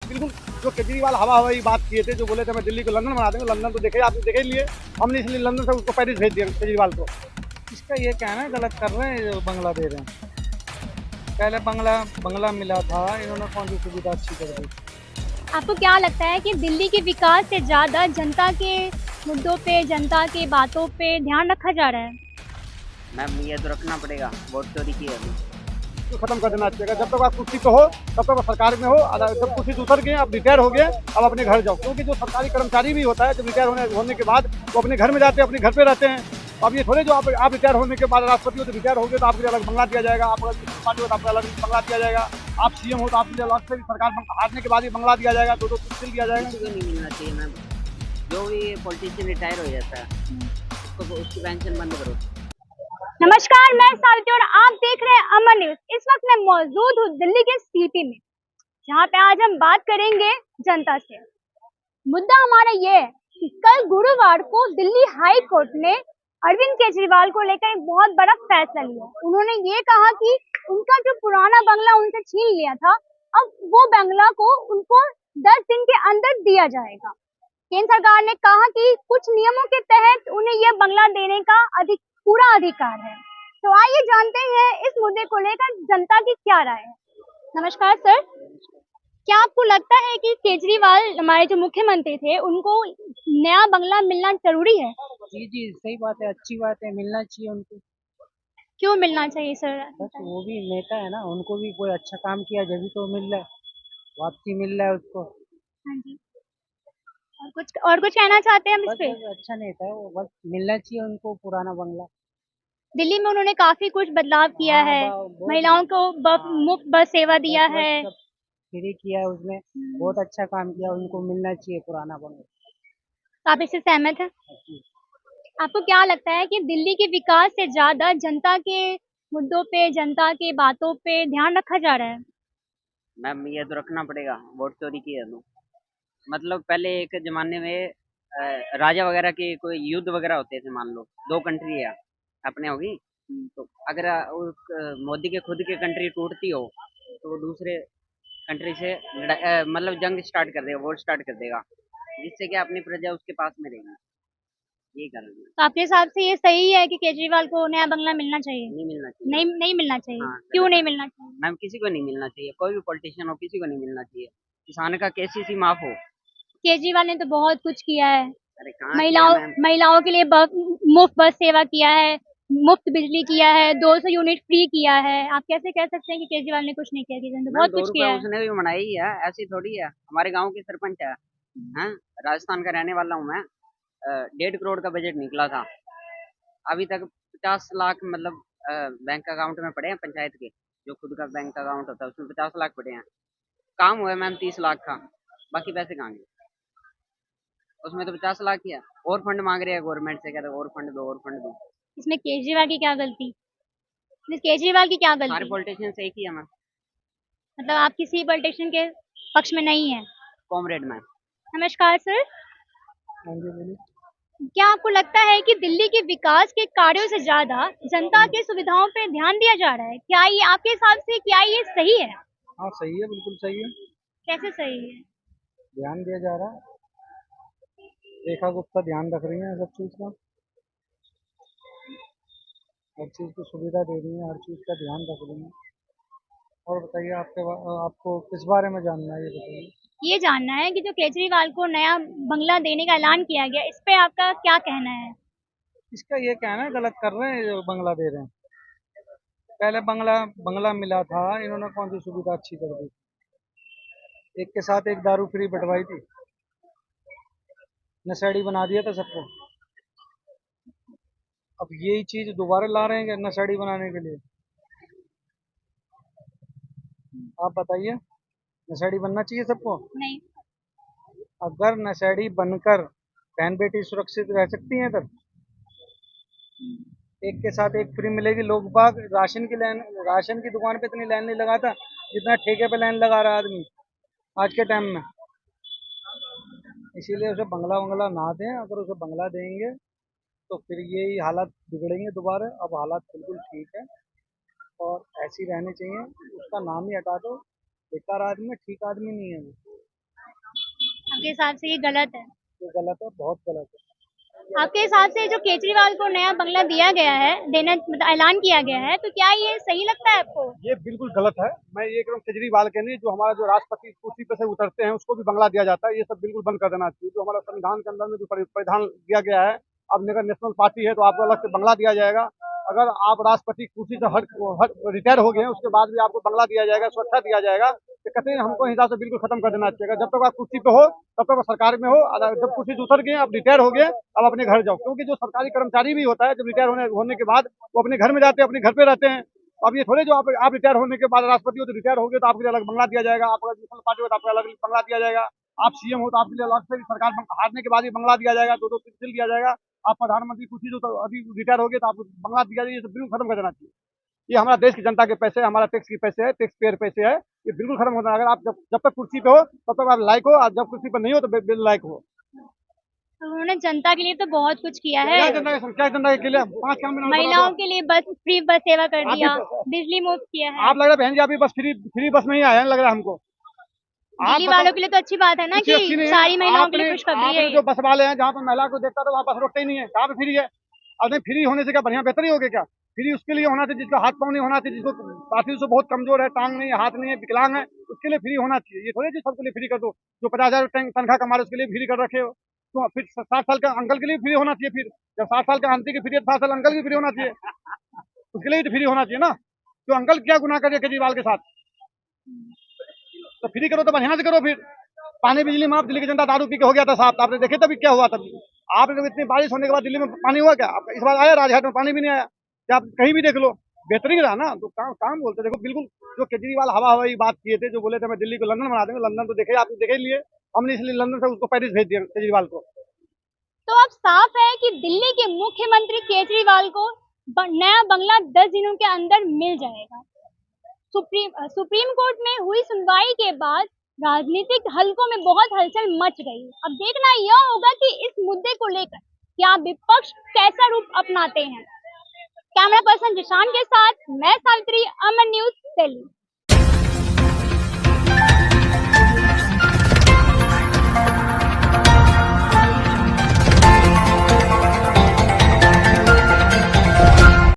बिल्कुल जो केजरीवाल हवा हवाई बात किए थे, जो बोले थे मैं दिल्ली को लंदन बना देंगे, लंदन तो देखे आपने देखे ही लिए। हमने इसलिए लंदन से उसको पेरिस भेज दिया केजरीवाल को। इसका ये कहना है गलत कर रहे हैं जो बंगला दे रहे हैं। पहले बंगला बंगला मिला था, इन्होंने कौन सी सुविधा अच्छी कर दी। आपको क्या लगता है कि दिल्ली के विकास से ज़्यादा जनता के मुद्दों पे, जनता की बातों पे ध्यान रखा जा रहा है? मैम ये तो रखना पड़ेगा, वोट चोरी की है अभी। तो खत्म कर देना चाहिए। जब तक आप कुर्सी पे हो तब तक आप सरकार में हो, जब कुर्सी से उतर गए, आप रिटायर हो गए, अब अपने घर जाओ। क्योंकि जो सरकारी कर्मचारी भी होता है, जब रिटायर होने के बाद वो अपने घर में जाते हैं, अपने घर पे रहते हैं। तो अब ये थोड़े जो आप रिटायर होने के बाद राष्ट्रपति हो तो रिटायर हो गए तो आपके लिए अलग बंगला दिया जाएगा, आप अगर किसी पार्टी हो तो आपको अलग बंगला दिया जाएगा, आप सीएम हो तो आपके लिए अलग से सरकार हारने के बाद ही बंगला दिया जाएगा, दो कुर्सी दिया जाएगा। किसी को नहीं मिलना चाहिए मैम। जो भी पॉलिटिशियन रिटायर हो जाता है उसको उसकी पेंशन बंद करो। नमस्कार, मैं सावित्री और आप देख रहे हैं अमर न्यूज। इस वक्त मैं मौजूद हूँ दिल्ली के सीपी में, जहाँ पे आज हम बात करेंगे जनता से। मुद्दा हमारा ये है कि कल गुरुवार को दिल्ली हाई कोर्ट ने अरविंद केजरीवाल को लेकर एक बहुत बड़ा फैसला लिया। उन्होंने ये कहा कि उनका जो पुराना बंगला उनसे छीन लिया था, अब वो बंगला को उनको 10 दिन के अंदर दिया जाएगा। केंद्र सरकार ने कहा कि कुछ नियमों के तहत उन्हें यह बंगला देने का पूरा अधिकार है। तो आइए जानते हैं इस मुद्दे को लेकर जनता की क्या राय है। नमस्कार सर, क्या आपको लगता है कि केजरीवाल हमारे जो मुख्यमंत्री थे उनको नया बंगला मिलना जरूरी है? जी जी, सही बात है, अच्छी बात है, मिलना चाहिए उनको। क्यों मिलना चाहिए सर? बस वो भी नेता है ना, उनको भी कोई अच्छा काम किया जब तो मिल रहा है, वापसी मिल रहा है उसको। हाँ जी, और कुछ कहना चाहते हैं हम इस बस पे? बस अच्छा नेता है वो, बस मिलना चाहिए उनको पुराना बंगला। दिल्ली में उन्होंने काफी कुछ बदलाव किया हाँ है, बहुत। महिलाओं को हाँ, मुफ्त बस सेवा दिया बस है। बस सब फ्री किया है उसने, बहुत अच्छा काम किया, उनको मिलना चाहिए पुराना बंगला। तो आप इससे सहमत हैं? आपको क्या लगता है कि दिल्ली के विकास से ज्यादा जनता के मुद्दों पे, जनता की बातों पे ध्यान रखा जा रहा है? मैम ये तो रखना पड़ेगा, वोट चोरी की है तो। मतलब पहले एक जमाने में राजा वगैरह के कोई युद्ध वगैरह होते थे, मान लो दो कंट्री है अपने होगी, तो अगर मोदी के खुद की कंट्री टूटती हो तो वो दूसरे कंट्री से मतलब जंग स्टार्ट कर देगा, वॉर स्टार्ट कर देगा, जिससे कि अपनी प्रजा उसके पास में रहेगी। यही कारण है। तो आपके हिसाब से ये सही है कि केजरीवाल को नया बंगला मिलना चाहिए? नहीं मिलना चाहिए। नहीं, नहीं मिलना चाहिए। हाँ क्यों गलत नहीं है मिलना चाहिए? मैम, किसी को नहीं मिलना चाहिए, कोई भी पॉलिटिशियन हो किसी को नहीं मिलना चाहिए। किसान का केसीसी माफ हो। केजरीवाल ने तो बहुत कुछ किया है। अरे कहाँ किया महिलाओं मैम। महिलाओं के लिए मुफ्त बस सेवा किया है, मुफ्त बिजली किया है, 200 यूनिट फ्री किया है। आप कैसे कह सकते हैं कि केजरीवाल ने कुछ नहीं किया? केजरीवाल ने तो मैम बहुत दो कुछ रुपए किया है। उसने भी बनाई ही है, ऐसी थोड़ी है। हमारे गांव की सरपंच है, हैं, राजस्थान का रहने वाला हूँ मैं। 1.5 करोड़ का बजट निकला था, अभी तक 50 लाख मतलब बैंक अकाउंट में पड़े हैं पंचायत के। जो खुद का बैंक अकाउंट होता है उसमें 50 लाख पड़े हैं। काम हुआ है मैम 30 लाख का, बाकी पैसे कहाँ गए? उसमें तो 50 लाख ही है। और फंड मांग रहे हैं गवर्नमेंट से, कहते हैं और फंड दो और फंड दो। इसमें केजरीवाल की क्या गलती? इसमें केजरीवाल की क्या सारे गलती? पॉलिटिशियन से एक ही है मैम, मतलब आप किसी पॉलिटिशियन के पक्ष में नहीं है? Comrade ma'am. नमस्कार सर, हाँ जी बोलिए। क्या आपको लगता है कि दिल्ली के विकास के कार्यों से ज्यादा जनता की सुविधाओं पे ध्यान दिया जा रहा है? क्या ये आपके हिसाब से क्या ये सही है? हाँ सही है, बिल्कुल सही है, कैसे सही है? ध्यान दिया जा रहा है। रेखा गुप्ता ध्यान रख रही है सब चीज़ का, हर चीज़ की सुविधा दे रही है, हर चीज़ का ध्यान रख रही है। और बताइए आपको किस बारे में जानना है, ये बताइए। ये जानना है कि जो केजरीवाल को नया बंगला देने का ऐलान किया गया, इस पे आपका क्या कहना है? इसका ये कहना है गलत कर रहे हैं जो बंगला दे रहे हैं। पहले बंगला बंगला मिला था, इन्होंने कौन सी सुविधा अच्छी कर दी। एक के साथ एक दारू फ्री बंटवाई थी, नशेड़ी बना दिया था सबको। अब यही चीज दोबारा ला रहे हैं क्या नशेड़ी बनाने के लिए? आप बताइए, नशेड़ी बनना चाहिए सबको? नहीं। अगर नशेड़ी बनकर बहन बेटी सुरक्षित रह सकती हैं तब एक के साथ एक फ्री मिलेगी। लोग बाग राशन की दुकान पे इतनी लाइन नहीं लगाता जितना ठेके पे लाइन लगा रहा है आदमी आज के टाइम में। इसीलिए उसे बंगला वंगला ना दें, अगर उसे बंगला देंगे तो फिर यही हालात बिगड़ेंगे दोबारा। अब हालात बिल्कुल ठीक है और ऐसी रहनी चाहिए। उसका नाम ही हटा दो, बेकार आदमी है, ठीक आदमी नहीं है वो। आपके हिसाब से ये गलत है? ये गलत है, बहुत गलत है। आपके हिसाब से जो केजरीवाल को नया बंगला दिया गया है, देना मतलब ऐलान किया गया है, तो क्या ये सही लगता है आपको? ये बिल्कुल गलत है। मैं ये कह रहा हूँ केजरीवाल के नहीं, जो हमारा जो राष्ट्रपति कुर्सी पे से उतरते हैं उसको भी बंगला दिया जाता है, ये सब बिल्कुल बंद कर देना चाहिए। जो हमारा संविधान के अंदर में जो परिधान दिया गया है, अब अगर नेशनल पार्टी है तो आपको अलग से बंगला दिया जाएगा। अगर आप राष्ट्रपति कुर्सी से हट रिटायर हो गए हैं उसके बाद भी आपको बंगला दिया जाएगा, सुरक्षा दिया जाएगा। तो कहते हैं हमको हिसाब से बिल्कुल खत्म कर देना चाहिए। जब तक आप कुर्सी पे हो तब तक सरकार में हो, जब कुर्सी से उतर गए, आप रिटायर हो गए, अब अपने घर जाओ। क्योंकि जो सरकारी कर्मचारी भी होता है जब रिटायर होने के बाद वो अपने घर में जाते हैं, अपने घर पे रहते हैं। तो अब ये थोड़े जो आप रिटायर होने के बाद राष्ट्रपति हो तो रिटायर हो गए तो आपके लिए अलग बंगला दिया जाएगा, आप अगर नेशनल पार्टी हो तो आपको अलग बंगला दिया जाएगा, आप सीएम हो तो आपके लिए अलग से सरकार हारने के बाद ही बंगला दिया जाएगा, 2-2 तिल दिया जाएगा। आप प्रधानमंत्री कुर्सी जो अभी रिटायर हो गए तो आपको बंगला दिया जाएगा। ये सब बिल्कुल खत्म कर देना चाहिए। ये हमारा देश की जनता के पैसे, हमारा टैक्स के पैसे है, टैक्स पेयर पैसे है, ये बिल्कुल खत्म होना। अगर आप जब तक कुर्सी पे हो तब तक आप लायक हो, और जब कुर्सी पर नहीं हो तो बिल लायक हो। उन्होंने जनता के लिए तो बहुत कुछ किया है। क्या जनता के लिए 5 काम में महिलाओं के लिए फ्री बस सेवा कर आप दिया, भी- बिजली मुफ्त किया है। आप लग रहा है बहन जी, आप भी बस फ्री बस में ही आए हैं लग रहा है हमको। दिल्ली वालों के लिए तो अच्छी बात है ना कुछ अच्छी कि नहीं है। सारी महिलाओं के लिए आपने खुशखबरी है आपने ये। जो बस वाले हैं जहाँ पर महिला को देखता तो वहाँ बस रोकते ही नहीं है, कहाँ पे फ्री है? अब नहीं, फ्री होने से क्या बढ़िया बेहतर ही हो गया क्या? फ्री उसके लिए होना चाहिए जिसका हाथ पाँव नहीं होना चाहिए, जिसको काफी उसको बहुत कमजोर है, टांग नहीं है, हाथ नहीं है, विकलांग है, उसके लिए फ्री होना चाहिए। ये थोड़ी सबके लिए फ्री कर दो। जो 50,000 तनख्वाह कमा रहे उसके लिए फ्री कर रखे हो, तो फिर 60 साल का अंकल के लिए फ्री होना चाहिए। फिर जब 60 साल का आंटी की फ्री है, 60 साल अंकल की फ्री होना चाहिए, उसके लिए भी तो फ्री होना चाहिए ना। तो अंकल क्या गुनाह करिए केजरीवाल के साथ? तो फ्री करो तो बढ़िया से करो। फिर पानी बिजली माफ, दिल्ली की जनता दारू पी के हो गया था साहब, आपने देखे तभी क्या हुआ तभी। आपने इतनी बारिश होने के बाद दिल्ली में पानी हुआ क्या? इस बार आया राजघाट में पानी भी नहीं आया क्या? आप कहीं भी देख लो, बेहतरीन रहा ना। तो काम बोलते देखो, बिल्कुल जो केजरीवाल हवा हवाई बात किए थे, जो बोले थे मैं दिल्ली को लंदन बना देंगे, लंदन तो देखे, आपने देखे लिए, हमने इसलिए लंदन से उसको पेरिस भेज दिया केजरीवाल को। तो अब साफ है कि दिल्ली के मुख्यमंत्री केजरीवाल को नया बंगला 10 दिनों के अंदर मिल जाएगा। सुप्रीम कोर्ट में हुई सुनवाई के बाद राजनीतिक हलकों में बहुत हलचल मच गई। अब देखना यह होगा कि इस मुद्दे को लेकर क्या विपक्ष कैसा रूप अपनाते हैं। कैमरा पर्सन जिशान के साथ मैं सावित्री, अमन न्यूज दिल्ली।